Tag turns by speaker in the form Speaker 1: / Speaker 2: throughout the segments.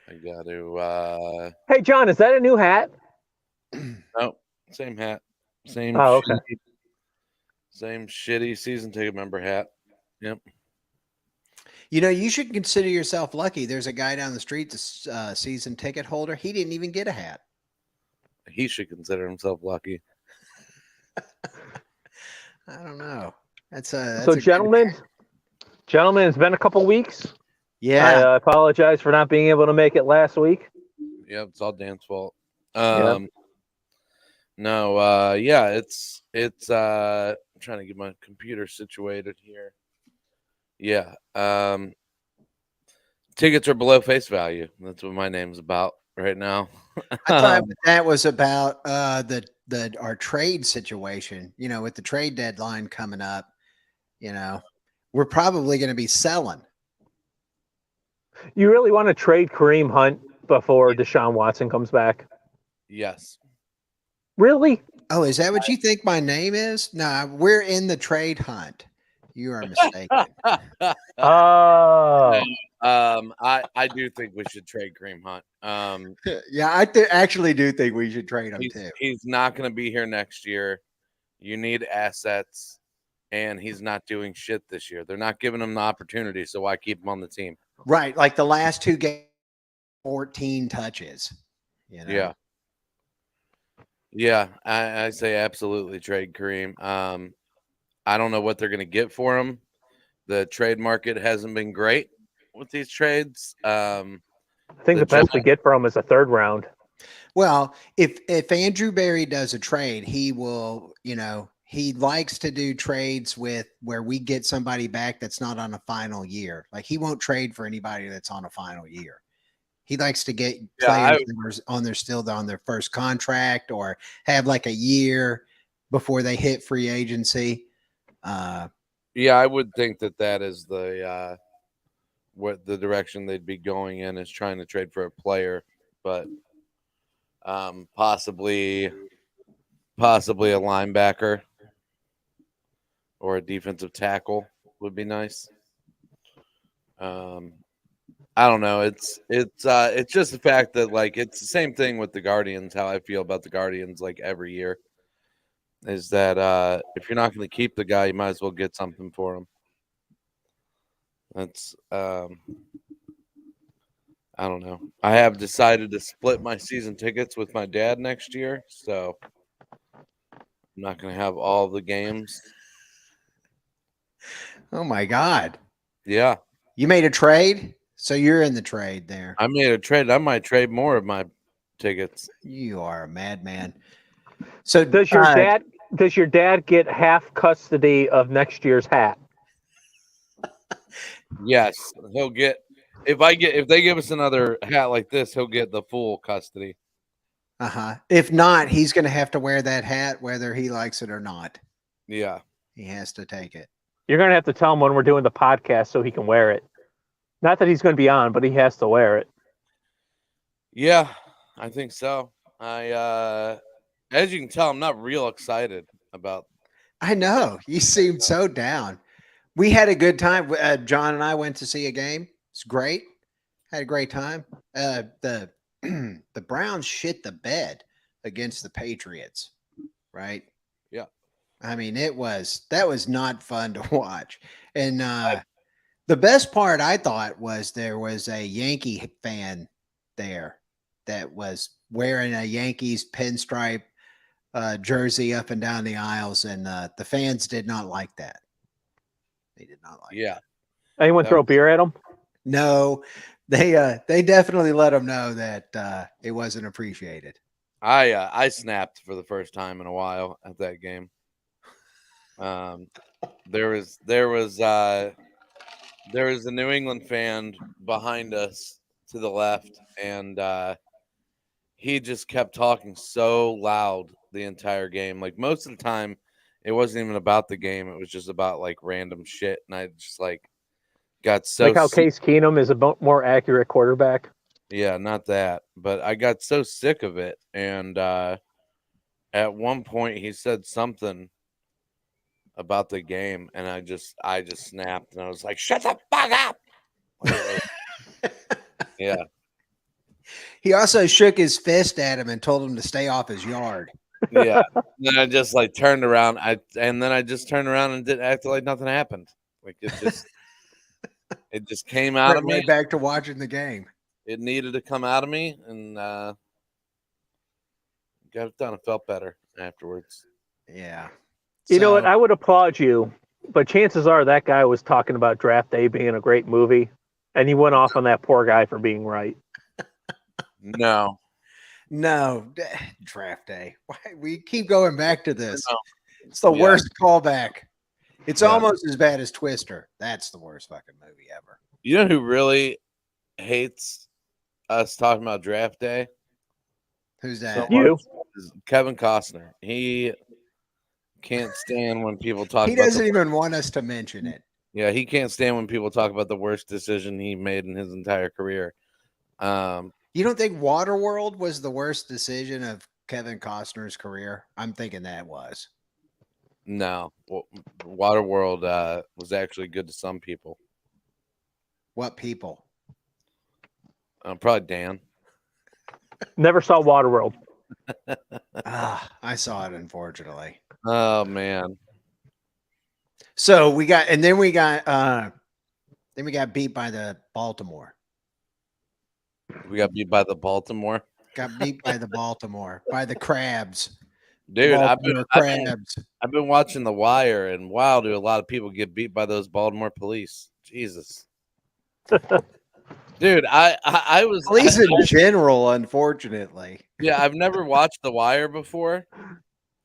Speaker 1: I got to.
Speaker 2: Hey, John, is that a new hat?
Speaker 1: No, same hat, same
Speaker 2: Oh, okay.
Speaker 1: shitty, same shitty season ticket member hat. Yep.
Speaker 3: You should consider yourself lucky. There's a guy down the street, this season ticket holder. He didn't even get a hat.
Speaker 1: He should consider himself lucky.
Speaker 3: I don't know. That's
Speaker 2: So,
Speaker 3: a good.
Speaker 2: gentlemen, it's been a couple weeks. I
Speaker 3: Yeah.
Speaker 2: apologize for not being able to make it last week.
Speaker 1: Yep, it's all Dan's fault.
Speaker 2: Yeah.
Speaker 1: No, yeah, it's I'm trying to get my computer situated here. Yeah. Tickets are below face value. That's what my name's about right now.
Speaker 3: I thought that was about the our trade situation. With the trade deadline coming up, you know, we're probably going to be selling.
Speaker 2: You really want to trade Kareem Hunt before Deshaun Watson comes back?
Speaker 1: Yes.
Speaker 2: Really?
Speaker 3: Oh, is that what you think my name is? No, we're in the trade hunt. You are mistaken.
Speaker 2: Oh,
Speaker 1: I do think we should trade Kareem Hunt.
Speaker 3: Yeah, I actually do think we should trade him too.
Speaker 1: He's not going to be here next year. You need assets, and he's not doing shit this year. They're not giving him the opportunity, so why keep him on the team?
Speaker 3: Right, like the last two games, 14 touches.
Speaker 1: Yeah. Yeah, I say absolutely trade Kareem. I don't know what they're going to get for him. The trade market hasn't been great with these trades.
Speaker 2: I think the best we get for him is a third round.
Speaker 3: Well, if Andrew Berry does a trade, he will, he likes to do trades with where we get somebody back that's not on a final year. Like he won't trade for anybody that's on a final year. He likes to get players that are still on their first contract or have like a year before they hit free agency.
Speaker 1: Yeah, I would think that is the what the direction they'd be going in, is trying to trade for a player, but possibly a linebacker or a defensive tackle would be nice. I don't know. It's just the fact that like it's the same thing with the Guardians. How I feel about the Guardians like every year is that if you're not going to keep the guy, you might as well get something for him. That's I don't know. I have decided to split my season tickets with my dad next year, so I'm not going to have all the games.
Speaker 3: Oh my God.
Speaker 1: Yeah.
Speaker 3: You made a trade? So you're in the trade there.
Speaker 1: I made a trade. I might trade more of my tickets.
Speaker 3: You are a madman. So
Speaker 2: Does your dad get half custody of next year's hat?
Speaker 1: Yes, he'll get if they give us another hat like this, he'll get the full custody.
Speaker 3: If not, he's going to have to wear that hat whether he likes it or not.
Speaker 1: Yeah.
Speaker 3: He has to take it.
Speaker 2: You're going to have to tell him when we're doing the podcast so he can wear it. Not that he's going to be on, but he has to wear it.
Speaker 1: Yeah, I think so. As you can tell, I'm not real excited about.
Speaker 3: I know. You seemed so down. We had a good time. John and I went to see a game. It's great. Had a great time. The the Browns shit the bed against the Patriots, right?
Speaker 1: Yeah.
Speaker 3: I mean, that was not fun to watch. And the best part I thought was there was a Yankee fan there that was wearing a Yankees pinstripe jersey up and down the aisles, and the fans did not like that. They did not like that.
Speaker 2: Anyone throw beer at him?
Speaker 3: No, they definitely let them know that it wasn't appreciated.
Speaker 1: I snapped for the first time in a while at that game. There was a New England fan behind us to the left, and he just kept talking so loud the entire game. Like most of the time, it wasn't even about the game; it was just about like random shit, and I just like got so
Speaker 2: like how Case Keenum is a more accurate quarterback.
Speaker 1: Yeah, not that, but I got so sick of it, and at one point he said something about the game, and I just snapped, and I was like, "Shut the fuck up!" Yeah,
Speaker 3: He also shook his fist at him and told him to stay off his yard.
Speaker 1: Yeah. Then I just like turned around. Then I just turned around and did act like nothing happened. Like it just came out of
Speaker 3: Went
Speaker 1: me.
Speaker 3: right back to watching the game.
Speaker 1: It needed to come out of me, and got it done. It felt better afterwards.
Speaker 3: Yeah.
Speaker 2: You know what?
Speaker 3: So-
Speaker 2: I would applaud you, but chances are that guy was talking about Draft Day being a great movie, and he went off on that poor guy for being right.
Speaker 1: No.
Speaker 3: No, Draft Day. Why we keep going back to this?
Speaker 1: No.
Speaker 3: It's the
Speaker 1: Yeah.
Speaker 3: worst callback. It's
Speaker 1: Yeah.
Speaker 3: almost as bad as Twister. That's the worst fucking movie ever.
Speaker 1: You know who really hates us talking about Draft Day?
Speaker 3: Who's
Speaker 1: So
Speaker 3: that?
Speaker 2: You?
Speaker 1: is Kevin Costner. He can't stand when people talk
Speaker 3: He
Speaker 1: about
Speaker 3: doesn't
Speaker 1: the,
Speaker 3: even want us to mention it.
Speaker 1: yeah, he can't stand when people talk about the worst decision he made in his entire career.
Speaker 3: You don't think Waterworld was the worst decision of Kevin Costner's career? I'm thinking that was.
Speaker 1: No. Waterworld was actually good to some people.
Speaker 3: What people?
Speaker 1: Probably Dan.
Speaker 2: Never saw Waterworld.
Speaker 3: I saw it, unfortunately.
Speaker 1: Oh man.
Speaker 3: So we got beat by the Baltimore.
Speaker 1: We got beat by the Baltimore.
Speaker 3: Got beat by the Baltimore, by the Crabs.
Speaker 1: Dude,
Speaker 3: Baltimore Crabs.
Speaker 1: I've been watching The Wire, and wow, do a lot of people get beat by those Baltimore police? Jesus, dude, I was
Speaker 3: Police in general, unfortunately.
Speaker 1: yeah, I've never watched The Wire before,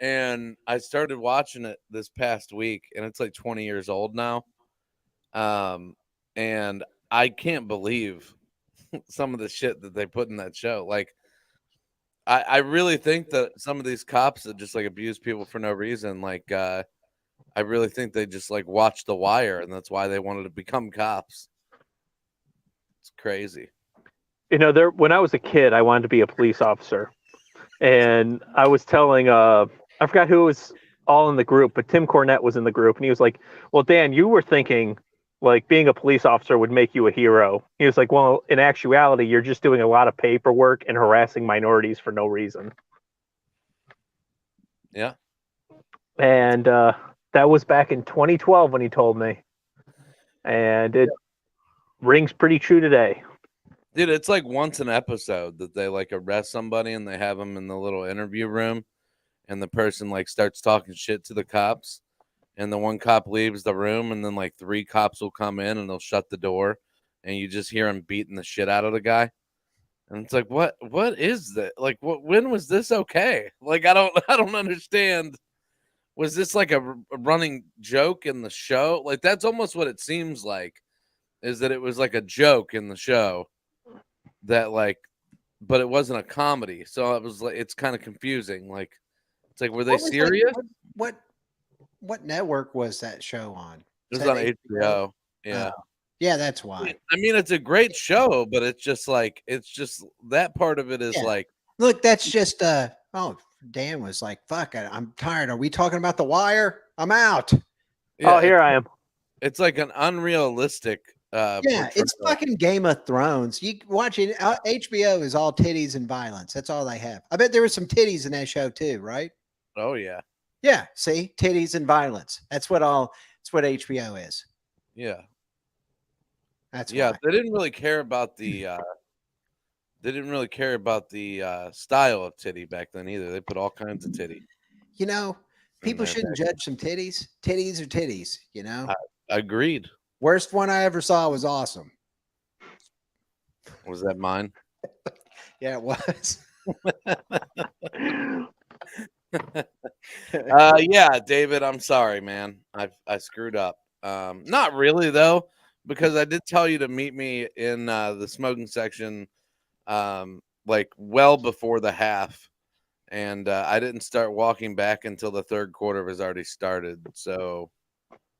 Speaker 1: and I started watching it this past week, and it's like 20 years old now, and I can't believe some of the shit that they put in that show. Like, I really think that some of these cops that just like abuse people for no reason, like I really think they just like watched The Wire, and that's why they wanted to become cops. It's crazy.
Speaker 2: You know, when I was a kid, I wanted to be a police officer, and I was telling I forgot who was all in the group, but Tim Cornette was in the group, and he was like, "Well, Dan, you were thinking like being a police officer would make you a hero." He was like, "Well, in actuality, you're just doing a lot of paperwork and harassing minorities for no reason."
Speaker 1: Yeah.
Speaker 2: And that was back in 2012 when he told me, and it rings pretty true today.
Speaker 1: Dude, it's like once an episode that they like arrest somebody and they have them in the little interview room, and the person like starts talking shit to the cops, and the one cop leaves the room, and then like 3 cops will come in and they'll shut the door, and you just hear him beating the shit out of the guy. And it's like, what is that? Like, when was this okay? Like, I don't understand. Was this like a running joke in the show? Like, that's almost what it seems like, is that it was like a joke in the show that like, but it wasn't a comedy. So it was like, it's kind of confusing. Like, it's like, were they
Speaker 3: What was that-
Speaker 1: serious?
Speaker 3: What network was that show on?
Speaker 1: It was
Speaker 3: Is that
Speaker 1: on HBO. Yeah.
Speaker 3: Yeah, that's why.
Speaker 1: I mean, it's a great show, but it's just like, that part of it is
Speaker 3: Yeah.
Speaker 1: like,
Speaker 3: Look, that's just Dan was like, fuck, I'm tired. Are we talking about The Wire? I'm out.
Speaker 1: yeah,
Speaker 2: Oh, here I am.
Speaker 1: it's like an unrealistic.
Speaker 3: Yeah, it's
Speaker 1: portrayal.
Speaker 3: fucking Game of Thrones. You watch it. HBO is all titties and violence. That's all they have. I bet there was some titties in that show too, right?
Speaker 1: Oh yeah,
Speaker 3: Yeah. See, titties and violence. That's what HBO is.
Speaker 1: yeah,
Speaker 3: That's
Speaker 1: yeah.
Speaker 3: why.
Speaker 1: They didn't really care about the. Style of titty back then either. They put all kinds of titty.
Speaker 3: You know, people
Speaker 1: there
Speaker 3: shouldn't judge some titties. Titties are titties. You know,
Speaker 1: Agreed.
Speaker 3: worst one I ever saw was awesome.
Speaker 1: Was that mine?
Speaker 3: Yeah, it was.
Speaker 1: Yeah, David. I'm sorry, man. I screwed up. Not really though, because I did tell you to meet me in the smoking section, like well before the half, and I didn't start walking back until the third quarter was already started. So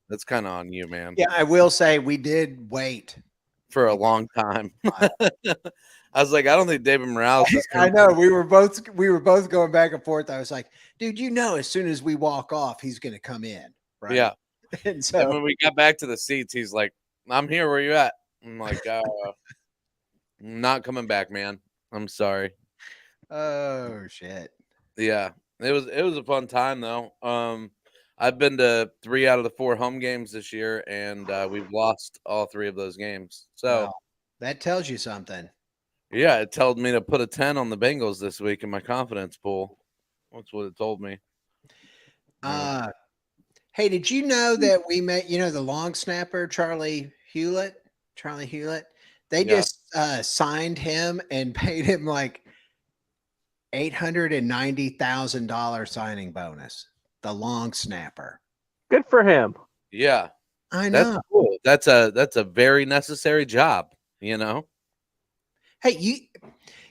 Speaker 1: that's kind of on you, man.
Speaker 3: Yeah, I will say we did wait.
Speaker 1: For a long time. I was like, I don't think David Morales is
Speaker 3: I
Speaker 1: coming.
Speaker 3: know we were both going back and forth. I was like, dude, you know, as soon as we walk off, he's going to come in, right?
Speaker 1: Yeah.
Speaker 3: And
Speaker 1: And
Speaker 3: so
Speaker 1: when we got back to the seats, he's like, I'm here. Where you at? I'm like, I'm not coming back, man. I'm sorry.
Speaker 3: Oh shit.
Speaker 1: Yeah, it was a fun time though. I've been to 3 out of the 4 home games this year, and we've lost all 3 of those games. So
Speaker 3: Well, that tells you something.
Speaker 1: yeah, it told me to put a 10 on the Bengals this week in my confidence pool. That's what it told me.
Speaker 3: Uh hey, did you know that we met, the long snapper, Charlie Hewlett? Charlie Hewlett. They
Speaker 1: Yeah.
Speaker 3: just signed him and paid him like $890,000 signing bonus. The long snapper.
Speaker 2: Good for him.
Speaker 1: Yeah,
Speaker 3: I
Speaker 1: that's
Speaker 3: know.
Speaker 1: cool. That's a very necessary job. You know.
Speaker 3: Hey,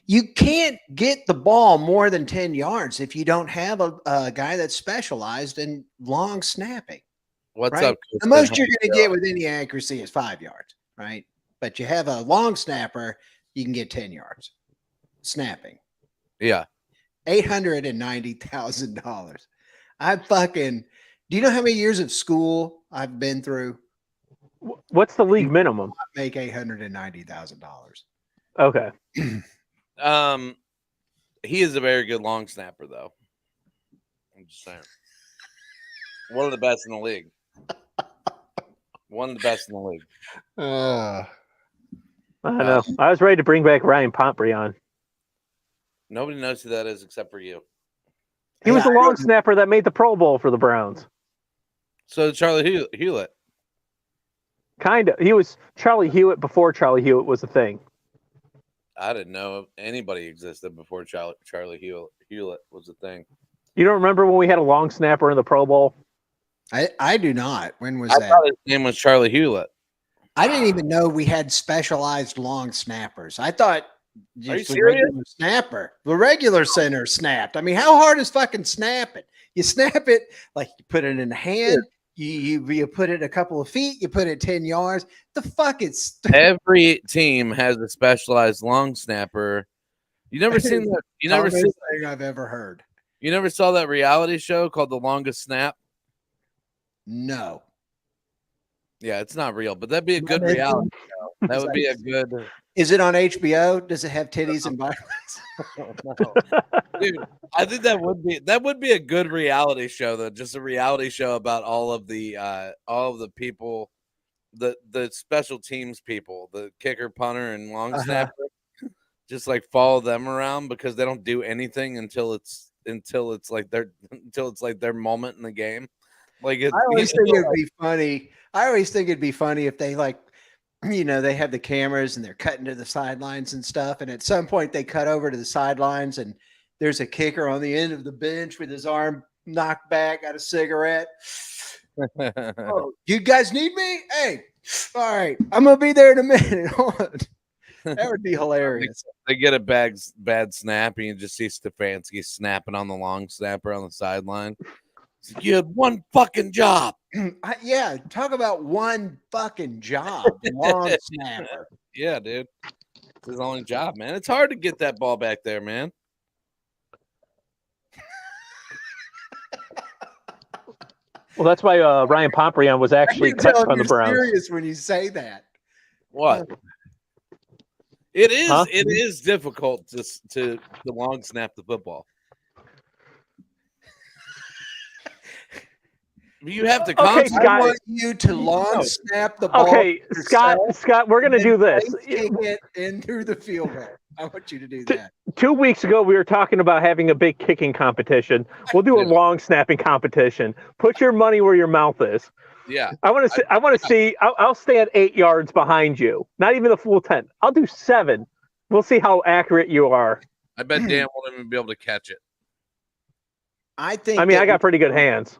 Speaker 3: you can't get the ball more than 10 yards if you don't have a guy that's specialized in long snapping.
Speaker 1: What's
Speaker 3: Right?
Speaker 1: up,
Speaker 3: The
Speaker 1: Kristen?
Speaker 3: most
Speaker 1: How
Speaker 3: you're
Speaker 1: you
Speaker 3: going to
Speaker 1: doing?
Speaker 3: get with any accuracy is 5 yards, right? But you have a long snapper, you can get 10 yards snapping.
Speaker 1: Yeah.
Speaker 3: $890,000. Do you know how many years of school I've been through?
Speaker 2: What's the league minimum?
Speaker 3: Make $890,000.
Speaker 2: Okay.
Speaker 1: He is a very good long snapper, though. I'm just saying. One of the best in the league. One of the best in the league.
Speaker 2: I know. I was ready to bring back Ryan Pontbriand.
Speaker 1: Nobody knows who that is except for you.
Speaker 2: He was the long snapper that made the Pro Bowl for the Browns.
Speaker 1: So Charlie Hewlett.
Speaker 2: Kind of. He was Charlie Hewitt before Charlie Hewitt was a thing.
Speaker 1: I didn't know anybody existed before Charlie Hewlett was a thing.
Speaker 2: You don't remember when we had a long snapper in the Pro Bowl?
Speaker 3: I do not. When was
Speaker 1: I
Speaker 3: that?
Speaker 1: thought his name was Charlie Hewlett.
Speaker 3: I didn't even know we had specialized long snappers. I thought
Speaker 1: Are you
Speaker 3: just the
Speaker 1: serious?
Speaker 3: regular snapper, the regular center snapped. I mean, how hard is fucking snapping? You snap it like you put it in the hand. You put it a couple of feet. You put it 10 yards. The fuck is
Speaker 1: Every team has a specialized long snapper. You never seen that? You never
Speaker 3: dumbest
Speaker 1: seen?
Speaker 3: thing I've ever heard.
Speaker 1: You never saw that reality show called The Longest Snap?
Speaker 3: No.
Speaker 1: Yeah, it's not real, but that'd be a good reality show. That would be a good.
Speaker 3: Is it on HBO? Does it have titties and violence?
Speaker 1: No. Dude, I think that would be a good reality show though. Just a reality show about all of the people, the special teams people, the kicker, punter, and long snapper. Just like follow them around because they don't do anything until it's like their moment in the game. Like
Speaker 3: I always think it'd be funny. I always think it'd be funny if they they have the cameras and they're cutting to the sidelines and stuff. And at some point they cut over to the sidelines and there's a kicker on the end of the bench with his arm knocked back, got a cigarette. Oh, you guys need me? Hey, all right. I'm going to be there in a minute. Hold on. That would be hilarious.
Speaker 1: They get a bad snap and you just see Stefanski snapping on the long snapper on the sideline. Like, you had one fucking job.
Speaker 3: Yeah, talk about one fucking job. Long snapper.
Speaker 1: Yeah, dude. It's his only job, man. It's hard to get that ball back there, man.
Speaker 2: Well, that's why Ryan Pontbriand was actually cut from the Browns.
Speaker 3: Serious when you say that.
Speaker 1: What? It is.
Speaker 2: Huh?
Speaker 1: It is difficult to long snap the football. You have to.
Speaker 2: Okay,
Speaker 3: I
Speaker 2: Scott.
Speaker 3: want you to long snap the ball.
Speaker 2: Okay, Scott, we're going to do this.
Speaker 3: Kick it in through the field goal. I want you to do that.
Speaker 2: 2 weeks ago, we were talking about having a big kicking competition. We'll do a long snapping competition. Put your money where your mouth is.
Speaker 1: Yeah.
Speaker 2: I want to see. I'll stand 8 yards behind you. Not even the full 10. I'll do 7. We'll see how accurate you are.
Speaker 1: I bet Dan won't even be able to catch it.
Speaker 3: I
Speaker 2: got pretty good hands.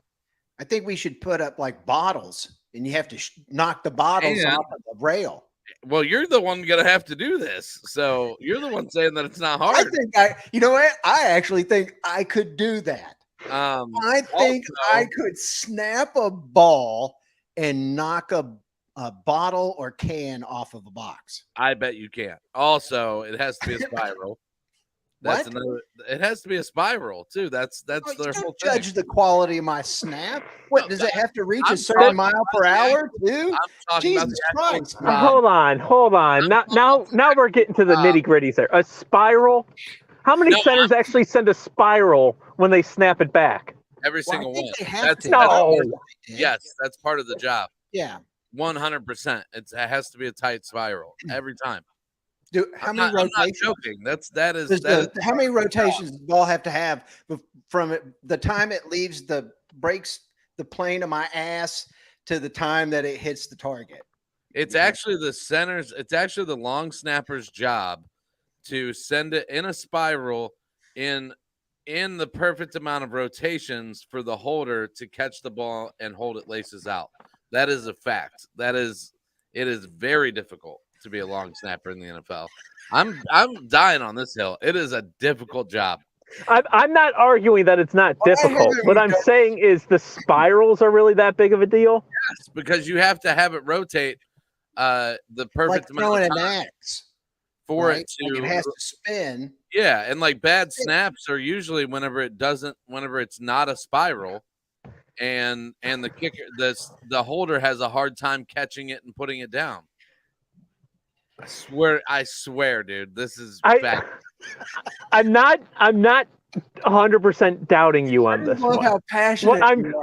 Speaker 3: I think we should put up like bottles, and you have to knock the bottles off of the rail.
Speaker 1: Well, you're the one gonna have to do this, so you're the one saying that it's not hard.
Speaker 3: I think you know what? I actually think I could do that. I think I could snap a ball and knock a bottle or can off of a box.
Speaker 1: I bet you can. Also, it has to be a spiral. That's
Speaker 3: What?
Speaker 1: another. It has to be a spiral too. That's
Speaker 3: Oh,
Speaker 1: their
Speaker 3: you
Speaker 1: whole
Speaker 3: don't
Speaker 1: thing.
Speaker 3: judge the quality of my snap. What
Speaker 1: No,
Speaker 3: does it have to reach
Speaker 1: I'm
Speaker 3: a certain
Speaker 1: talking
Speaker 3: mile
Speaker 1: about
Speaker 3: per
Speaker 1: the
Speaker 3: hour too?
Speaker 1: I'm talking about
Speaker 3: Jesus
Speaker 1: the actual
Speaker 3: Christ,
Speaker 1: spot.
Speaker 3: man.
Speaker 2: Hold on. Now we're getting to the nitty gritties there. A spiral. How many
Speaker 1: No,
Speaker 2: centers actually send a spiral when they snap it back?
Speaker 1: Every
Speaker 3: Well, I
Speaker 1: single
Speaker 3: think
Speaker 1: one.
Speaker 3: they have
Speaker 1: That's
Speaker 3: to.
Speaker 2: No.
Speaker 3: I
Speaker 1: part,
Speaker 3: wish they did.
Speaker 1: yes, that's part of the job.
Speaker 3: Yeah.
Speaker 1: 100%. It has to be a tight spiral every time.
Speaker 3: How many
Speaker 1: I'm not
Speaker 3: rotations?
Speaker 1: joking. That is
Speaker 3: How many rotations does the ball have to have from the time it leaves breaks the plane of my ass to the time that it hits the target?
Speaker 1: it's actually the center's. It's actually the long snapper's job to send it in a spiral in the perfect amount of rotations for the holder to catch the ball and hold it laces out. That is a fact. It is very difficult to be a long snapper in the NFL. I'm dying on this hill. It is a difficult job.
Speaker 2: I'm not arguing that it's not difficult. What I'm saying is the spirals are really that big of a deal.
Speaker 1: Yes, because you have to have it rotate the
Speaker 3: Like
Speaker 1: perfect amount
Speaker 3: throwing
Speaker 1: of
Speaker 3: an
Speaker 1: time
Speaker 3: axe,
Speaker 1: for
Speaker 3: right?
Speaker 1: it to
Speaker 3: Like it has to spin.
Speaker 1: yeah, and like bad snaps are usually whenever it's not a spiral and the kicker the holder has a hard time catching it and putting it down. I swear, dude, this is fact.
Speaker 2: I'm not 100% doubting you on this
Speaker 3: Love
Speaker 2: one.
Speaker 3: how passionate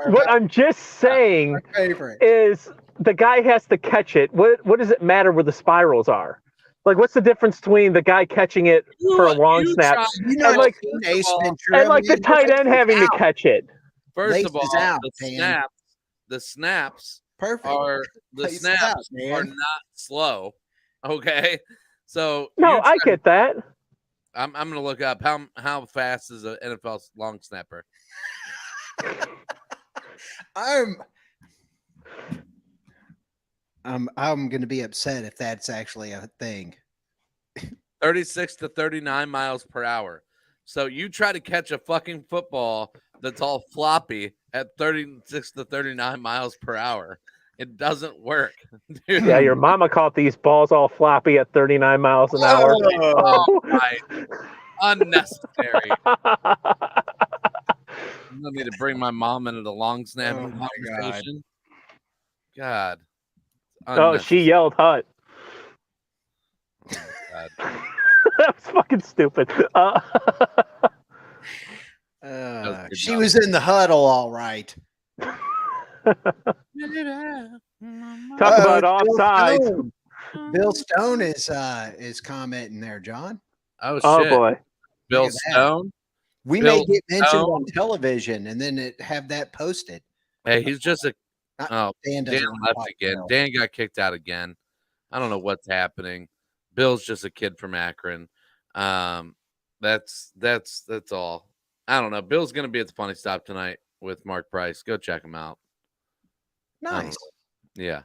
Speaker 2: What I'm just saying
Speaker 3: favorite.
Speaker 2: is the guy has to catch it. What does it matter where the spirals are? Like, what's the difference between the guy catching it for a long snap and like the tight end having to catch it?
Speaker 1: First of all,
Speaker 3: out,
Speaker 1: the snaps
Speaker 3: perfect
Speaker 1: are
Speaker 3: out,
Speaker 1: not slow. Okay, so
Speaker 2: no, I get that.
Speaker 1: I'm gonna look up how fast is an NFL long snapper.
Speaker 3: I'm gonna be upset if that's actually a thing.
Speaker 1: 36 to 39 miles per hour. So you try to catch a fucking football that's all floppy at 36 to 39 miles per hour. It doesn't work. Dude.
Speaker 2: Yeah, your mama caught these balls all floppy at 39 miles an hour.
Speaker 1: Oh, right. Unnecessary. You want me to bring my mom into the long snapping conversation? God.
Speaker 2: Oh, she yelled hut.
Speaker 1: Oh, my God.
Speaker 2: That was fucking stupid.
Speaker 3: She was in the huddle, all right.
Speaker 2: Talk about offsides.
Speaker 3: Bill Stone is commenting there, John.
Speaker 1: Oh,
Speaker 2: oh
Speaker 1: shit.
Speaker 2: boy.
Speaker 1: Bill Stone.
Speaker 3: We may get mentioned on television and then have that posted.
Speaker 1: Hey, he's just a Dan left again.
Speaker 3: Bill.
Speaker 1: Dan got kicked out again. I don't know what's happening. Bill's just a kid from Akron. That's all. I don't know. Bill's gonna be at the Funny Stop tonight with Mark Price. Go check him out.
Speaker 3: Nice.
Speaker 1: Yeah.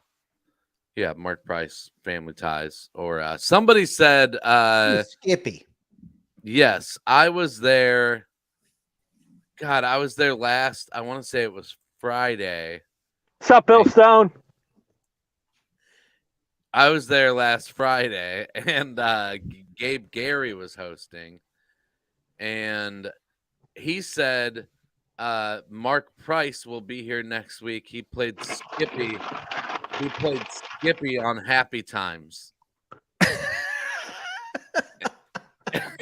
Speaker 1: Yeah, Mark Price, Family Ties. Or somebody said
Speaker 3: Skippy.
Speaker 1: Yes, I was there. God, I was there last. I want to say it was Friday.
Speaker 2: What's up, Bill Stone?
Speaker 1: I was there last Friday, and Gabe Gary was hosting, and he said Mark Price will be here next week. He played Skippy. He played Skippy on Happy Times.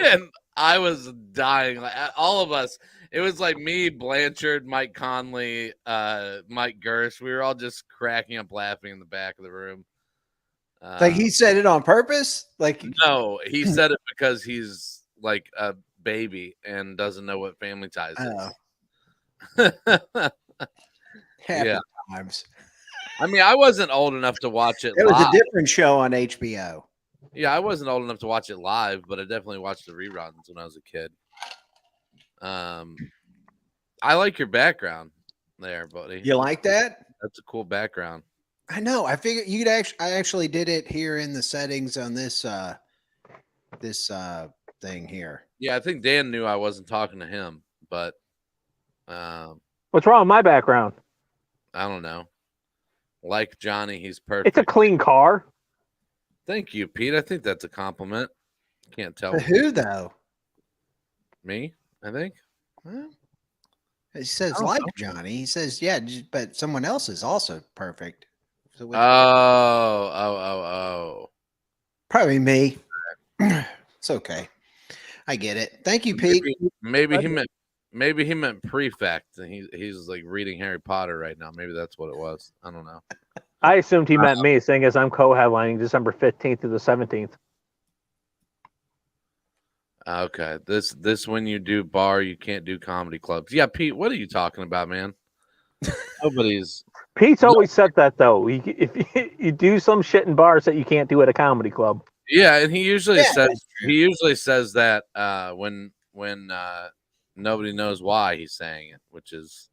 Speaker 1: And I was dying. Like all of us. It was like me, Blanchard, Mike Conley, Mike Gersh. We were all just cracking up laughing in the back of the room.
Speaker 3: Like he said it on purpose? Like
Speaker 1: no, he said it because he's like a baby and doesn't know what Family Ties is.
Speaker 3: Happy Times.
Speaker 1: I mean, I wasn't old enough to watch it.
Speaker 3: It was
Speaker 1: live.
Speaker 3: a different show on HBO.
Speaker 1: Yeah, I wasn't old enough to watch it live, but I definitely watched the reruns when I was a kid. I like your background there, buddy.
Speaker 3: You like that?
Speaker 1: That's a cool background.
Speaker 3: I know. I figured you'd I actually did it here in the settings on this thing here.
Speaker 1: Yeah, I think Dan knew I wasn't talking to him, but
Speaker 2: what's wrong with my background?
Speaker 1: I don't know. Like Johnny, he's perfect.
Speaker 2: It's a clean car.
Speaker 1: Thank you, Pete. I think that's a compliment. Can't tell.
Speaker 3: But who though?
Speaker 1: Me, I think.
Speaker 3: Well, he says
Speaker 1: don't
Speaker 3: like
Speaker 1: know.
Speaker 3: Johnny. He says, yeah, but someone else is also perfect. So
Speaker 1: Oh, oh.
Speaker 3: probably me. It's okay. I get it. Thank you, Pete.
Speaker 1: Maybe he meant prefect, and he's like reading Harry Potter right now. Maybe that's what it was. I don't know.
Speaker 2: I assumed he meant me, seeing as I'm co-headlining December 15th through the 17th.
Speaker 1: Okay, this when you do bar, you can't do comedy clubs. Yeah, Pete, what are you talking about, man? Nobody's.
Speaker 2: Pete's always said that though. If you do some shit in bars that you can't do at a comedy club.
Speaker 1: Yeah, and he usually
Speaker 3: Yeah,
Speaker 1: says
Speaker 3: that's true.
Speaker 1: that when nobody knows why he's saying it, which is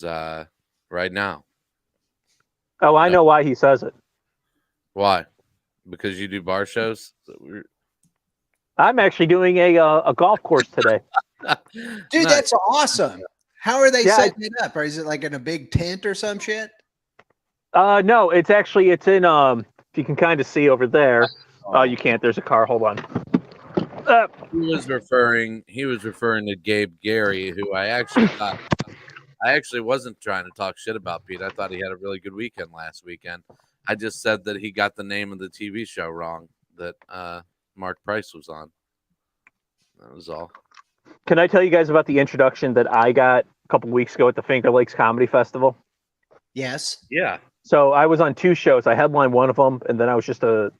Speaker 1: right now.
Speaker 2: Oh, I know why he says it.
Speaker 1: Why? Because you do bar shows.
Speaker 2: I'm actually doing a golf course today.
Speaker 3: Dude,
Speaker 1: Nice.
Speaker 3: that's awesome. How are they
Speaker 2: Yeah,
Speaker 3: setting it up? Or is it like in a big tent or some shit?
Speaker 2: No, it's in if you can kind of see over there. Oh, you can't. There's a car. Hold on.
Speaker 1: He was referring to Gabe Gary, who I actually wasn't trying to talk shit about Pete. I thought he had a really good weekend last weekend. I just said that he got the name of the TV show wrong that Mark Price was on. That was all.
Speaker 2: Can I tell you guys about the introduction that I got a couple weeks ago at the Finger Lakes Comedy Festival?
Speaker 3: Yes.
Speaker 1: Yeah.
Speaker 2: So I was on two shows. I headlined one of them, and then I was just a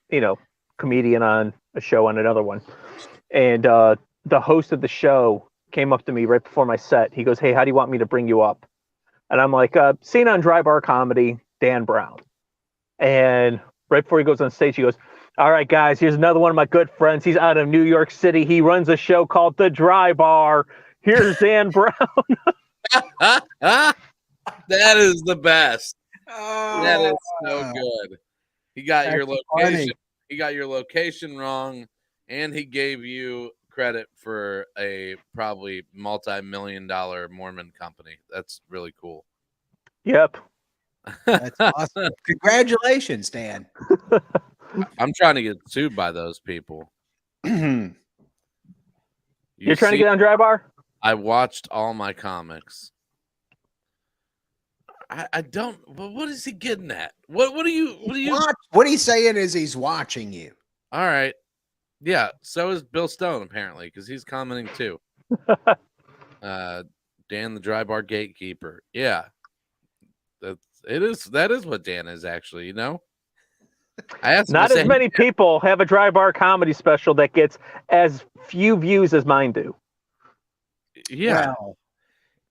Speaker 2: comedian on a show on another one. And the host of the show came up to me right before my set. He goes, "Hey, how do you want me to bring you up?" And I'm like, "Seen on Dry Bar Comedy, Dan Brown." And right before he goes on stage, he goes, "All right, guys, here's another one of my good friends. He's out of New York City. He runs a show called The Dry Bar. Here's Dan Brown."
Speaker 1: That is the best.
Speaker 3: Oh,
Speaker 1: That is so good. He got your
Speaker 3: That's
Speaker 1: location.
Speaker 3: funny.
Speaker 1: He got your location wrong, and he gave you credit for a probably multi-million-dollar Mormon company. That's really cool.
Speaker 2: Yep.
Speaker 3: That's awesome. Congratulations, Dan.
Speaker 1: I'm trying to get sued by those people.
Speaker 2: You're trying to get on Dry Bar?
Speaker 1: I watched all my comics. I don't. But what is he getting at? What are you?
Speaker 3: What he's saying is he's watching you.
Speaker 1: All right. Yeah. So is Bill Stone apparently because he's commenting too. Dan the Dry Bar Gatekeeper. Yeah. That is what Dan is actually. You know. I asked him
Speaker 2: Not
Speaker 1: to say,
Speaker 2: as many people have a Dry Bar comedy special that gets as few views as mine do.
Speaker 1: Yeah.
Speaker 3: Well,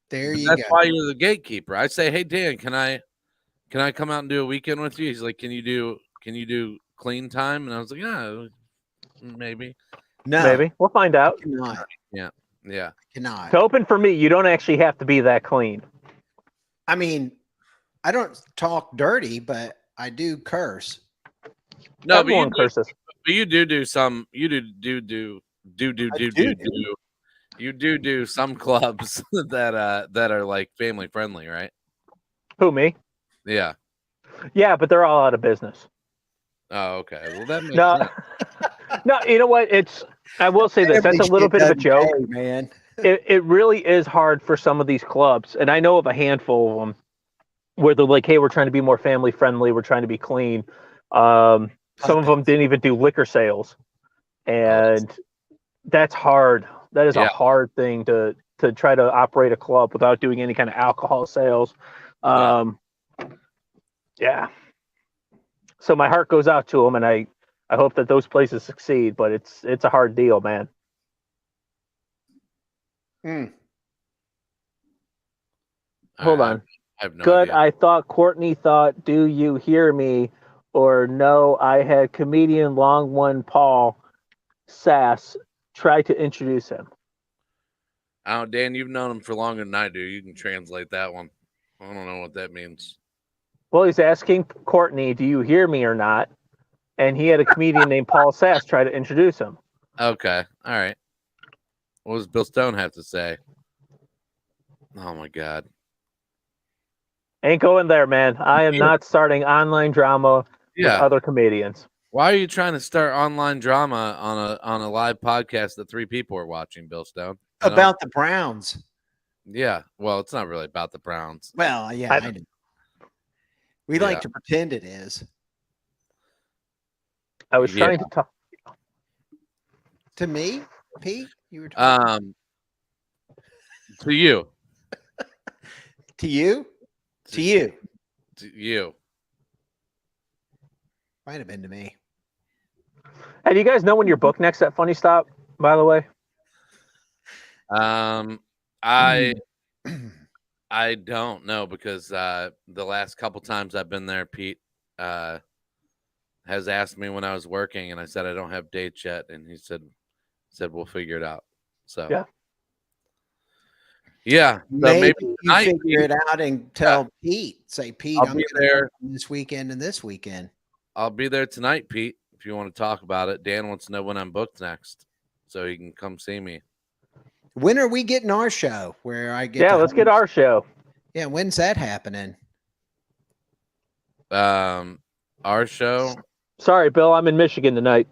Speaker 3: there
Speaker 1: But
Speaker 3: you
Speaker 1: that's
Speaker 3: go.
Speaker 1: why you're the gatekeeper. I say, hey Dan, can I come out and do a weekend with you? He's like, can you do clean time? And I was like, yeah, maybe.
Speaker 3: No,
Speaker 2: Maybe. We'll find out.
Speaker 3: cannot.
Speaker 1: Yeah.
Speaker 3: Cannot.
Speaker 2: To open for me, you don't actually have to be that clean.
Speaker 3: I mean, I don't talk dirty, but I do curse.
Speaker 1: No,
Speaker 2: Everyone curses.
Speaker 1: but you do some. You do some clubs that are like family friendly, right?
Speaker 2: Who, me?
Speaker 1: Yeah.
Speaker 2: Yeah, but they're all out of business.
Speaker 1: Oh, okay. Well, that makes
Speaker 2: No,
Speaker 1: sense.
Speaker 2: no. You know what? I will say this. That's a little bit of a joke.
Speaker 3: Man.
Speaker 2: It really is hard for some of these clubs, and I know of a handful of them where they're like, "Hey, we're trying to be more family friendly. We're trying to be clean." Some of them didn't even do liquor sales, and that's hard. That is a hard thing to try to operate a club without doing any kind of alcohol sales. Yeah. So my heart goes out to them, and I hope that those places succeed. But it's a hard deal, man. Hold on.
Speaker 1: I have no
Speaker 2: Good.
Speaker 1: idea.
Speaker 2: I thought Courtney thought, "Do you hear me?" Or no, I had comedian long one Paul Sass try to introduce him.
Speaker 1: Oh, Dan, you've known him for longer than I do. You can translate that one. I don't know what that means.
Speaker 2: Well, he's asking Courtney, "Do you hear me or not?" And he had a comedian named Paul Sass try to introduce him.
Speaker 1: Okay. All right. What does Bill Stone have to say? Oh my God.
Speaker 2: Ain't going there, man. I am not starting online drama with other comedians.
Speaker 1: Why are you trying to start online drama on a live podcast that 3 people are watching, Bill Stone? I don't-
Speaker 3: About the Browns.
Speaker 1: yeah. Well, it's not really about the Browns.
Speaker 3: Well, yeah, I know. We
Speaker 1: Yeah.
Speaker 3: like to pretend it is.
Speaker 2: I was
Speaker 1: Yeah.
Speaker 2: trying to talk.
Speaker 3: To me, Pete, you were talking
Speaker 1: To you.
Speaker 3: to you? To you.
Speaker 1: To you.
Speaker 3: Might have been to me.
Speaker 2: Hey, do you guys know when you're booked next at Funny Stop? By the way,
Speaker 1: I don't know because the last couple times I've been there, Pete has asked me when I was working, and I said I don't have dates yet, and he said we'll figure it out. So
Speaker 2: Yeah.
Speaker 3: Maybe
Speaker 1: maybe
Speaker 3: you
Speaker 1: tonight,
Speaker 3: figure
Speaker 1: Pete,
Speaker 3: it out and tell Pete. Say, Pete,
Speaker 1: I'll
Speaker 3: I'm
Speaker 1: be
Speaker 3: gonna
Speaker 1: there.
Speaker 3: work this weekend and this weekend.
Speaker 1: I'll be there tonight, Pete. If you want to talk about it, Dan wants to know when I'm booked next, so he can come see me.
Speaker 3: When are we getting our show? Where I get?
Speaker 2: yeah,
Speaker 3: to
Speaker 2: let's get
Speaker 3: host?
Speaker 2: our show.
Speaker 3: Yeah, when's that happening?
Speaker 1: Our show.
Speaker 2: Sorry, Bill, I'm in Michigan tonight.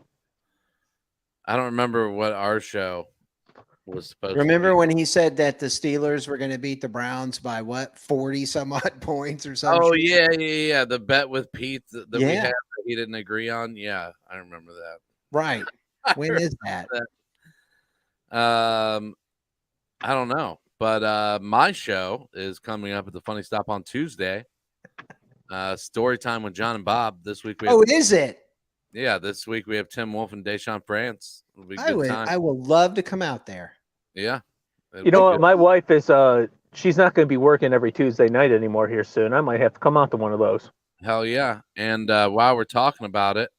Speaker 1: I don't remember what our show was supposed
Speaker 3: Remember
Speaker 1: to be.
Speaker 3: when he said that the Steelers were going to beat the Browns by what 40 some odd points or something?
Speaker 1: Oh yeah. The bet with Pete that we
Speaker 3: Yeah.
Speaker 1: had that he didn't agree on. Yeah, I remember that.
Speaker 3: Right. When is that?
Speaker 1: I don't know, but my show is coming up at the Funny Stop on Tuesday. Story time with John and Bob this week.
Speaker 3: Oh, is it?
Speaker 1: This week we have Tim Wolf and Deshaun France. It'll be a good time.
Speaker 3: I will love to come out there.
Speaker 1: Yeah.
Speaker 2: You know what? My wife is she's not going to be working every Tuesday night anymore here soon. I might have to come out to one of those.
Speaker 1: Hell yeah. And while we're talking about it,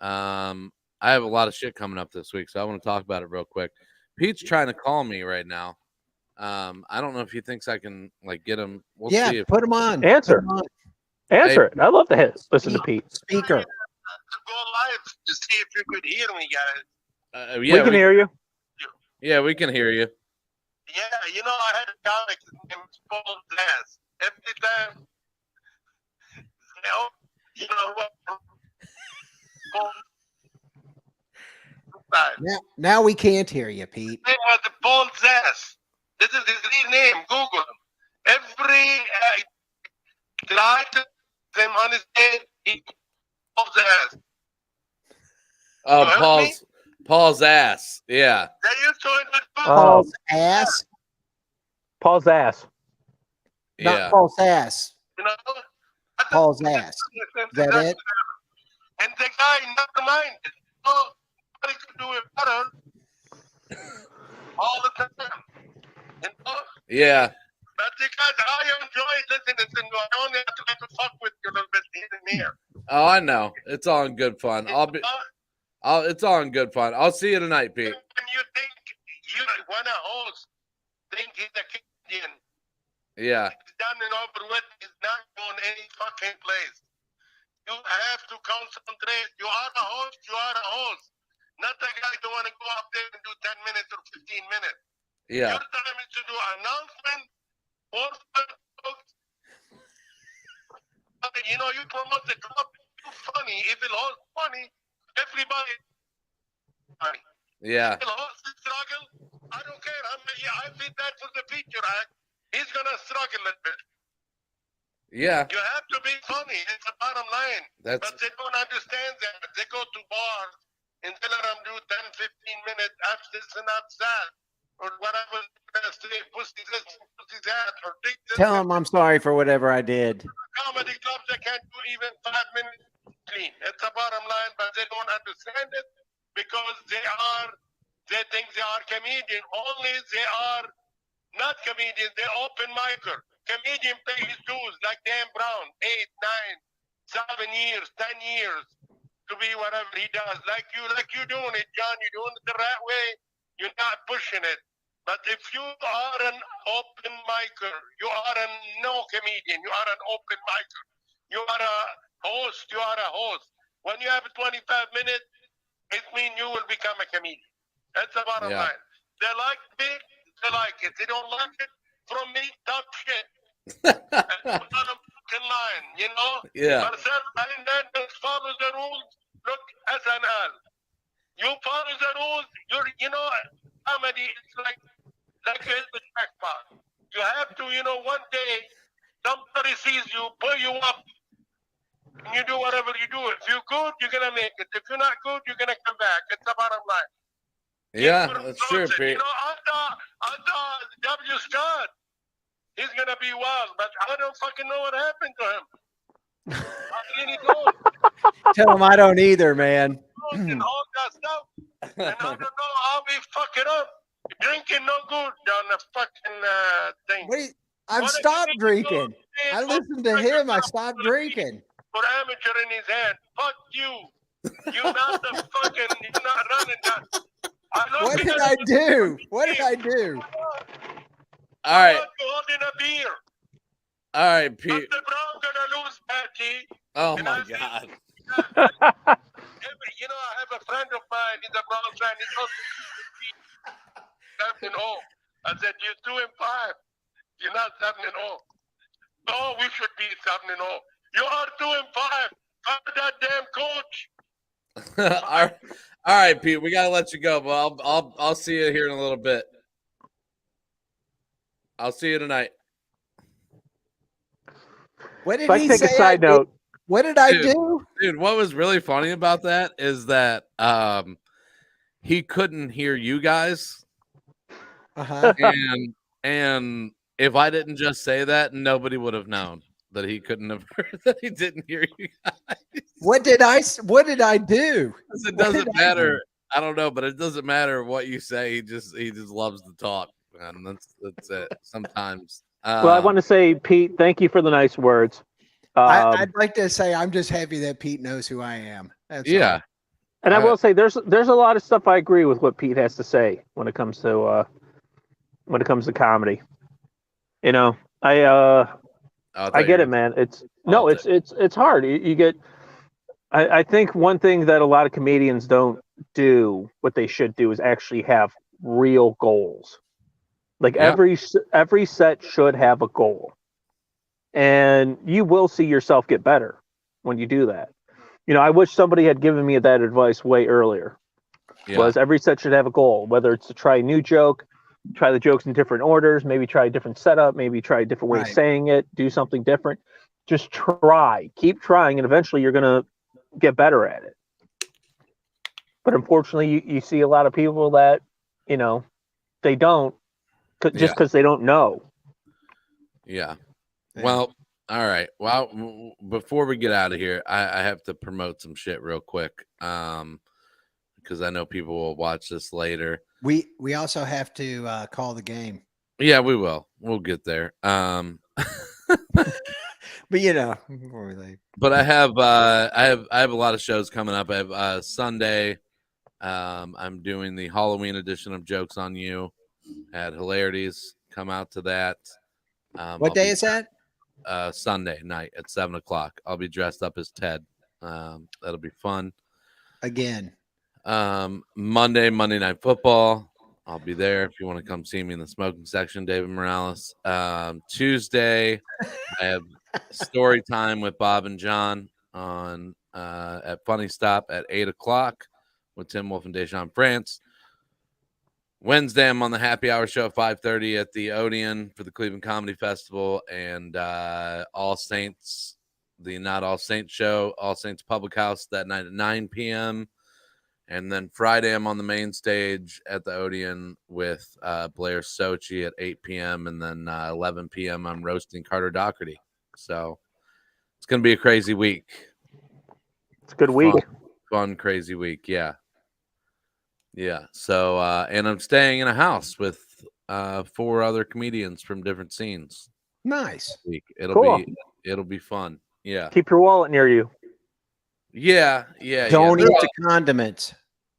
Speaker 1: I have a lot of shit coming up this week, so I want to talk about it real quick. Pete's trying to call me right now. I don't know if he thinks I can get him. We'll see if
Speaker 3: put him on.
Speaker 2: Answer.
Speaker 3: Put him on.
Speaker 2: Answer it. I love to listen to Pete.
Speaker 3: Speaker.
Speaker 4: Go live to see if you could hear me, guys.
Speaker 2: We can hear you.
Speaker 1: Yeah, we can hear you.
Speaker 4: Yeah, I had a comic named Paul Glass. Every time, you know what?
Speaker 3: Now we can't hear you, Pete.
Speaker 4: Name was Paul Zass. This is his real name. Google him. Every try to him on his head, he Paul Zass.
Speaker 1: Oh, Paul's ass. Yeah.
Speaker 4: They used to
Speaker 3: Paul's ass.
Speaker 2: Paul's ass.
Speaker 3: Not
Speaker 1: Yeah.
Speaker 3: Paul's ass. Paul's ass. Is that it?
Speaker 4: And the guy never minded. Nobody could do it better all the time.
Speaker 1: Yeah.
Speaker 4: But because I enjoy listening to him, I only have to fuck with you a little bit here and there.
Speaker 1: Oh, I know. It's all in good fun. It's all in good fun. I'll see you tonight, Pete.
Speaker 4: When you think you want a host, think he's a Canadian.
Speaker 1: Yeah.
Speaker 4: He's done and over with. He's not going any fucking place. You have to concentrate. You are a host. You are a host. Not the guy who want to go up there and do 10 minutes or 15 minutes.
Speaker 1: Yeah.
Speaker 4: Your time is to do announcement or folks. You promote the club. You funny. If it all funny, everybody funny.
Speaker 1: Yeah.
Speaker 4: If it all struggle, I don't care. I feel that for the future. He's gonna struggle a little bit.
Speaker 1: Yeah.
Speaker 4: You have to be funny. It's the bottom line.
Speaker 1: That's
Speaker 4: But they don't understand that. They go to bars and they let them do 10, 15 minutes after this and after that. Or whatever say, pussy this, pussy that, or big this.
Speaker 3: Tell him I'm sorry for whatever I did.
Speaker 4: Comedy clubs, they can't do even 5 minutes clean. It's the bottom line, but they don't understand it because they think they are comedian. Only they are not comedians. They're open micer. Comedian pay his dues like Dan Brown, 8, 9, 7 years, 10 years to be whatever he does. Like you doing it, John. You're doing it the right way. You're not pushing it. But if you are an open micer, you are a no comedian. You are an open micer. You are a host. You are a host. When you have 25 minutes, it means you will become a comedian. That's the bottom line. They like it. They like it. They don't like it. From me, tough shit. That's the bottom line,
Speaker 1: Yeah.
Speaker 4: But then just follow the rules Look, SNL. You follow the rules. Comedy is like a jackpot. You have to, one day somebody sees you, pull you up, and you do whatever you do. If you're good, you're gonna make it. If you're not good, you're gonna come back. It's the bottom line.
Speaker 1: Yeah, that's true, Pete.
Speaker 4: I thought W. Scott, he's gonna be wild, but I don't fucking know what happened to him. I really don't.
Speaker 3: Tell him I don't either, man.
Speaker 4: And all that stuff. And I don't know how we fuck it up. Drinking no good on the fucking thing.
Speaker 3: Wait, I've
Speaker 4: What if
Speaker 3: stopped
Speaker 4: he
Speaker 3: drinking.
Speaker 4: goes
Speaker 3: I
Speaker 4: in
Speaker 3: listened to him. I stopped drinking.
Speaker 4: Put amateur in his hand. Fuck you. You're not running that.
Speaker 3: What did I do? What did I do?
Speaker 1: All right,
Speaker 4: Holding a beer.
Speaker 1: all right,
Speaker 4: But
Speaker 1: Pete.
Speaker 4: the Brown gonna lose, Patty.
Speaker 1: Oh
Speaker 4: And
Speaker 1: my
Speaker 4: I think-
Speaker 1: God.
Speaker 4: I have a friend of mine. He's a Brown fan. He told me 7-0. I said, you're 2-5. You're not 7-0. No, we should be 7-0. You are 2-5. Fire that damn coach.
Speaker 1: All right, Pete. We gotta let you go, but I'll see you here in a little bit. I'll see you tonight.
Speaker 3: What
Speaker 2: If
Speaker 3: did
Speaker 2: I
Speaker 3: he
Speaker 2: take
Speaker 3: say?
Speaker 2: a side note,
Speaker 3: What did I
Speaker 1: Dude.
Speaker 3: do?
Speaker 1: Dude, what was really funny about that is that he couldn't hear you guys,
Speaker 3: Uh-huh.
Speaker 1: and if I didn't just say that, nobody would have known that he couldn't have heard that he didn't hear you guys.
Speaker 3: What did I do?
Speaker 1: It
Speaker 3: What
Speaker 1: doesn't
Speaker 3: did I
Speaker 1: matter. I don't know, but it doesn't matter what you say. He just loves to talk, and that's it. Sometimes.
Speaker 2: well, I want to say, Pete, thank you for the nice words.
Speaker 3: I'd like to say I'm just happy that Pete knows who I am. That's
Speaker 1: yeah.
Speaker 3: all.
Speaker 2: And I will say, there's a lot of stuff I agree with what Pete has to say when it comes to comedy. I get it, man. It's hard. You get. I think one thing that a lot of comedians don't do, what they should do, is actually have real goals. Like
Speaker 1: Yeah.
Speaker 2: every set should have a goal, and you will see yourself get better when you do that. I wish somebody had given me that advice way earlier.
Speaker 1: Yeah.
Speaker 2: Was every set should have a goal, whether it's to try a new joke, try the jokes in different orders, maybe try a different setup, maybe try a different way of
Speaker 3: Right.
Speaker 2: saying it, do something different. Just try, keep trying, and eventually you're going to get better at it. But unfortunately, you see a lot of people that, they don't, because they don't know.
Speaker 1: Yeah.
Speaker 3: Yeah.
Speaker 1: Well, all right. Well, before we get out of here, I have to promote some shit real quick. Because I know people will watch this later.
Speaker 3: We also have to call the game.
Speaker 1: Yeah, we will. We'll get there.
Speaker 3: But before we leave.
Speaker 1: But I have a lot of shows coming up. I have Sunday. I'm doing the Halloween edition of Jokes on You at Hilarities. Come out to that.
Speaker 3: What day is that?
Speaker 1: Sunday night at 7:00. I'll be dressed up as Ted. That'll be fun.
Speaker 3: Again.
Speaker 1: Monday Night Football. I'll be there if you want to come see me in the smoking section, David Morales. Tuesday, I have story time with Bob and John on at Funny Stop at 8:00 with Tim Wolf and Deschamps France. Wednesday, I'm on the Happy Hour show at 5:30 at the Odeon for the Cleveland Comedy Festival, and All Saints, the Not All Saints show, All Saints Public House that night at 9 p.m. And then Friday, I'm on the main stage at the Odeon with Blair Sochi at 8 p.m. And then 11 p.m., I'm roasting Carter Doherty. So it's going to be a crazy week.
Speaker 2: It's a good week.
Speaker 1: Fun, crazy week. Yeah. Yeah. So, and I'm staying in a house with 4 other comedians from different scenes.
Speaker 3: Nice.
Speaker 1: Week.
Speaker 2: Cool.
Speaker 1: It'll be fun. Yeah.
Speaker 2: Keep your wallet near you.
Speaker 1: Yeah.
Speaker 3: Don't
Speaker 1: They're
Speaker 3: eat
Speaker 1: all-
Speaker 3: the condiments.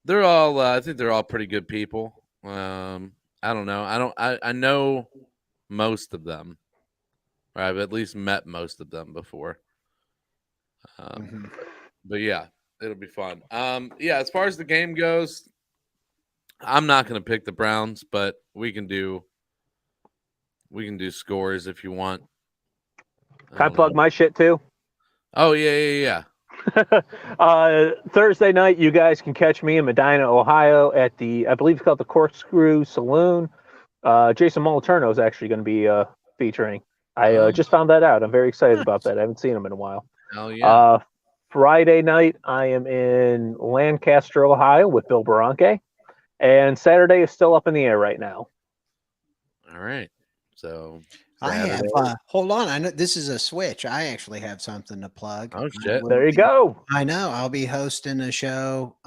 Speaker 1: They're all I think they're all pretty good people. I don't know. I know most of them. Or I've at least met most of them before.
Speaker 3: Mhm.
Speaker 1: But yeah, it'll be fun. Yeah, as far as the game goes, I'm not going to pick the Browns, but we can do scores if you want.
Speaker 2: Can I plug my shit too?
Speaker 1: Oh yeah.
Speaker 2: Thursday night, you guys can catch me in Medina, Ohio at I believe it's called the Corkscrew Saloon. Jason Moliterno is actually going to be featuring. I just found that out. I'm very excited about that. I haven't seen him in a while.
Speaker 1: Oh yeah.
Speaker 2: Friday night, I am in Lancaster, Ohio with Bill Baranke. And Saturday is still up in the air right now.
Speaker 1: All right. So
Speaker 3: I have.
Speaker 1: Saturday.
Speaker 3: Hold on. I know this is a switch. I actually have something to plug.
Speaker 1: Oh, shit.
Speaker 2: There you go.
Speaker 3: I know. I'll be hosting a show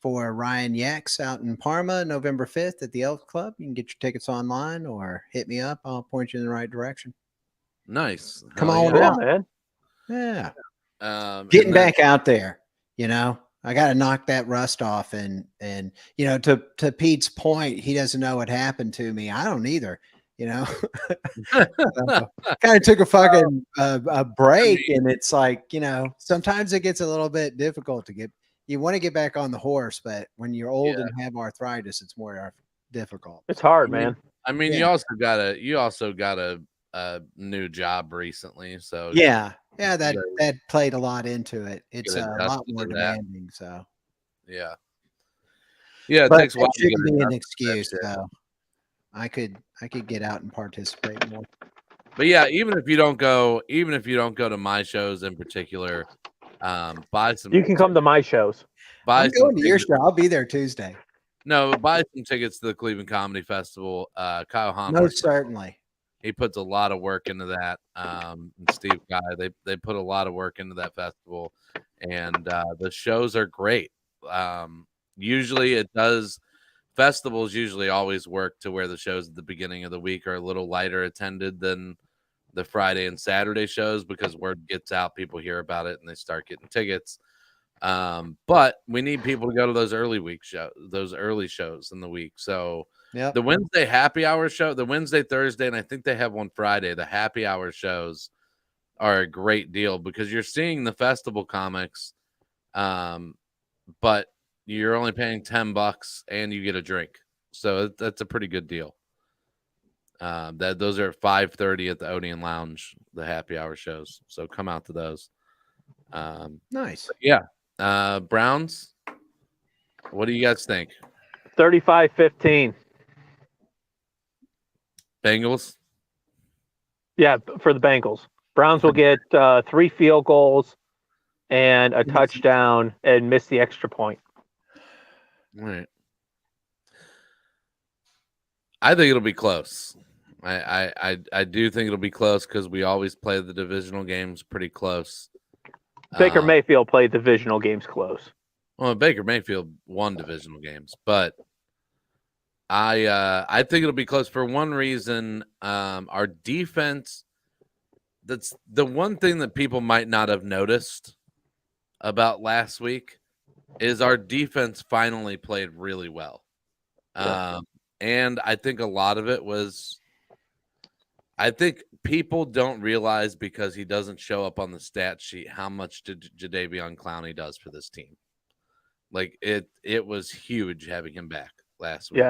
Speaker 3: for Ryan Yax out in Parma, November 5th at the Elk Club. You can get your tickets online or hit me up. I'll point you in the right direction.
Speaker 1: Nice.
Speaker 3: Come
Speaker 1: Hell
Speaker 3: on
Speaker 1: yeah.
Speaker 3: out.
Speaker 2: man.
Speaker 3: Yeah.
Speaker 1: and then-
Speaker 3: Getting back out there, I got to knock that rust off. And to Pete's point, he doesn't know what happened to me. I don't either. Kind of took a fucking a break, and it's like, sometimes it gets a little bit difficult to get. You want to get back on the horse, but when you're old and have arthritis, it's more difficult.
Speaker 2: It's hard, man.
Speaker 1: I mean,
Speaker 3: Yeah.
Speaker 1: you also got a new job recently, so
Speaker 3: Yeah, that played a lot into it. It's
Speaker 1: get
Speaker 3: a lot
Speaker 1: adjusted
Speaker 3: more
Speaker 1: to that.
Speaker 3: demanding. So,
Speaker 1: yeah. It
Speaker 3: but
Speaker 1: takes a while
Speaker 3: that
Speaker 1: to get
Speaker 3: shouldn't be an
Speaker 1: adjusted to
Speaker 3: excuse.
Speaker 1: that shit.
Speaker 3: So, I could get out and participate more.
Speaker 1: But yeah, even if you don't go to my shows in particular, buy some.
Speaker 2: You can come to my shows.
Speaker 1: Buy
Speaker 3: I'm
Speaker 1: some
Speaker 3: going to your
Speaker 1: tickets.
Speaker 3: show. I'll be there Tuesday.
Speaker 1: No, buy some tickets to the Cleveland Comedy Festival. Kyle Hahn,
Speaker 3: Most certainly.
Speaker 1: he puts a lot of work into that. And Steve Guy, they put a lot of work into that festival, and the shows are great. Usually, festivals usually always work to where the shows at the beginning of the week are a little lighter attended than the Friday and Saturday shows because word gets out, people hear about it, and they start getting tickets. But we need people to go to those early shows in the week. So the Wednesday happy hour show, the Wednesday, Thursday, and I think they have one Friday, the happy hour shows are a great deal because you're seeing the festival comics, but you're only paying $10 and you get a drink. So that's a pretty good deal. Those are at 5:30 at the Odeon Lounge, the happy hour shows. So come out to those.
Speaker 3: Nice.
Speaker 1: Yeah. Browns, what do you guys think?
Speaker 2: 35-15.
Speaker 1: Bengals?
Speaker 2: Yeah, for the Bengals. Browns will get 3 field goals and a touchdown and miss the extra point.
Speaker 1: All right. I think it'll be close. I do think it'll be close because we always play the divisional games pretty close.
Speaker 2: Baker Mayfield played divisional games close.
Speaker 1: Well, Baker Mayfield won divisional games, but I think it'll be close for one reason. Our defense, that's the one thing that people might not have noticed about last week, is our defense finally played really well. And I think a lot of it was, I think people don't realize because he doesn't show up on the stat sheet how much Jadeveon Clowney does for this team. Like it was huge having him back last week.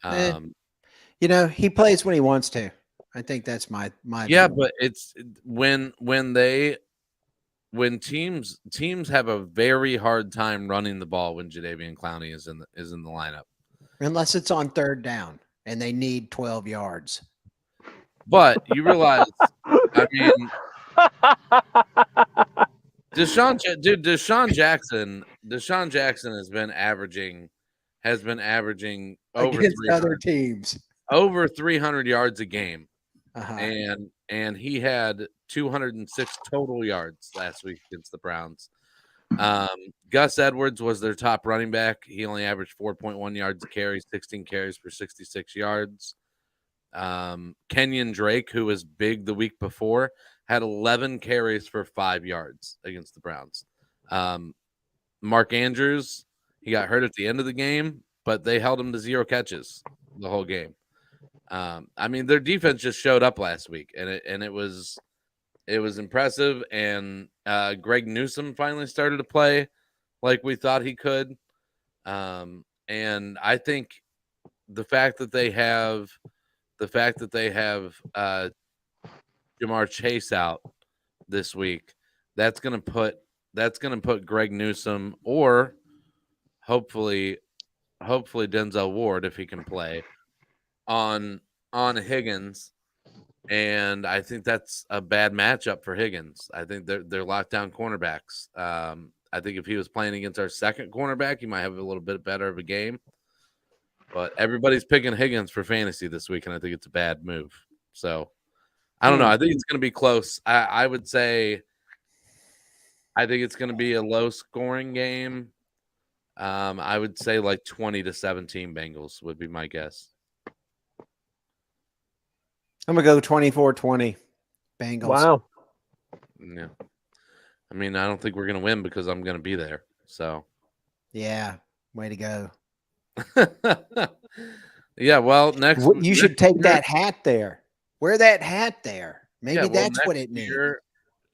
Speaker 2: Yeah.
Speaker 3: He plays when he wants to. I think that's my
Speaker 1: yeah,
Speaker 3: view.
Speaker 1: but it's when teams have a very hard time running the ball when Jadeveon Clowney is in the lineup.
Speaker 3: Unless it's on third down and they need 12 yards.
Speaker 1: But you realize, I mean, Deshaun Jackson has been averaging over
Speaker 3: Against other teams.
Speaker 1: over 300 yards a game.
Speaker 3: Uh-huh.
Speaker 1: And he had 206 total yards last week against the Browns. Gus Edwards was their top running back. He only averaged 4.1 yards a carry, 16 carries for 66 yards. Kenyon Drake, who was big the week before, had 11 carries for 5 yards against the Browns. Mark Andrews, he got hurt at the end of the game, but they held him to 0 catches the whole game. I mean, their defense just showed up last week, and it was impressive. And Greg Newsome finally started to play like we thought he could. And I think the fact that they have Jamar Chase out this week, that's gonna put Greg Newsome or hopefully Denzel Ward, if he can play, on Higgins. And I think that's a bad matchup for Higgins. I think they're lockdown cornerbacks. I think if he was playing against our second cornerback, he might have a little bit better of a game. But everybody's picking Higgins for fantasy this week, and I think it's a bad move. So I don't know. I think it's going to be close. I would say I think it's going to be a low-scoring game. I would say like 20-17 Bengals would be my guess.
Speaker 3: I'm gonna go 24-20 Bengals.
Speaker 2: Wow.
Speaker 1: Yeah. I mean, I don't think we're going to win because I'm going to be there. So
Speaker 3: Yeah, way to go.
Speaker 1: yeah, well, next
Speaker 3: You should
Speaker 1: next
Speaker 3: take
Speaker 1: year-
Speaker 3: that hat there. Wear that hat there. Maybe
Speaker 1: yeah, well,
Speaker 3: that's what
Speaker 1: next
Speaker 3: it needs.
Speaker 1: year-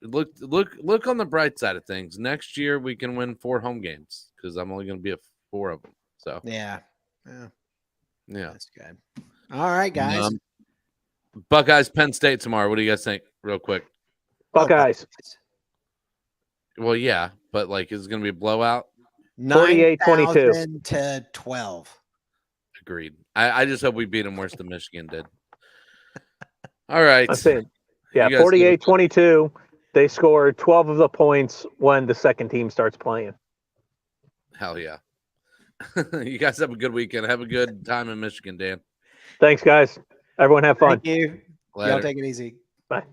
Speaker 1: Look on the bright side of things. Next year we can win 4 home games because I'm only going to be at 4 of them. So
Speaker 3: Yeah. Yeah,
Speaker 1: yeah.
Speaker 3: that's good. All right, guys.
Speaker 1: Buckeyes, Penn State tomorrow. What do you guys think? Real quick.
Speaker 2: Buckeyes.
Speaker 1: Well, yeah, but like, is it going to be a blowout?
Speaker 2: 48-22.
Speaker 3: 9,000 to 12.
Speaker 1: Agreed. I just hope we beat them worse than Michigan did. All right.
Speaker 2: I'm saying, yeah,
Speaker 1: You guys give it-
Speaker 2: 48-22. They scored 12 of the points when the second team starts playing.
Speaker 1: Hell yeah. You guys have a good weekend. Have a good time in Michigan, Dan.
Speaker 2: Thank guys. Everyone have fun.
Speaker 3: Thank you. Y'all
Speaker 1: Later.
Speaker 3: take it easy.
Speaker 2: Bye.